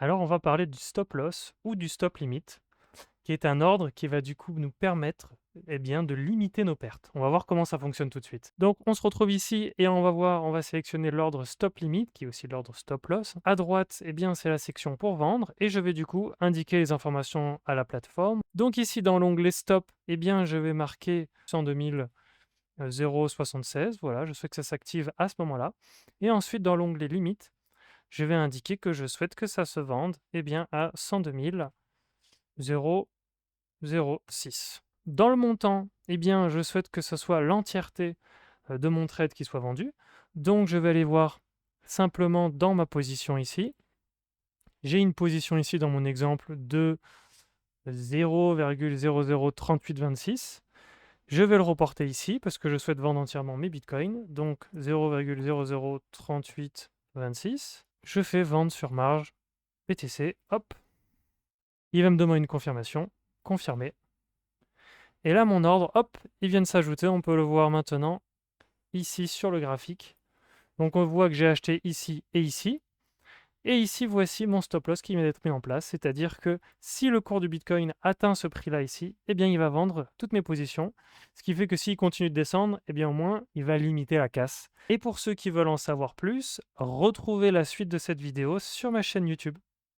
Alors, on va parler du stop loss ou du stop limit, qui est un ordre qui va du coup nous permettre bien, de limiter nos pertes. On va voir comment ça fonctionne tout de suite. Donc, on se retrouve ici et on va voir, on va sélectionner l'ordre stop limit, qui est aussi l'ordre stop loss. À droite, c'est la section pour vendre et je vais du coup indiquer les informations à la plateforme. Donc ici, dans l'onglet stop, je vais marquer 102 076. Voilà, je souhaite que ça s'active à ce moment-là. Et ensuite, dans l'onglet limite, je vais indiquer que je souhaite que ça se vende à 102 006. Dans le montant, je souhaite que ce soit l'entièreté de mon trade qui soit vendu. Donc, je vais aller voir simplement dans ma position ici. J'ai une position ici dans mon exemple de 0,003826. Je vais le reporter ici parce que je souhaite vendre entièrement mes bitcoins. Donc 0,003826. Je fais vendre sur marge BTC. Hop. Il va me demander une confirmation. Confirmer. Et là, mon ordre, hop, il vient de s'ajouter. On peut le voir maintenant ici sur le graphique. Donc on voit que j'ai acheté ici et ici. Et ici, voici mon stop loss qui vient d'être mis en place. C'est-à-dire que si le cours du Bitcoin atteint ce prix-là ici, il va vendre toutes mes positions. Ce qui fait que s'il continue de descendre, au moins, il va limiter la casse. Et pour ceux qui veulent en savoir plus, retrouvez la suite de cette vidéo sur ma chaîne YouTube.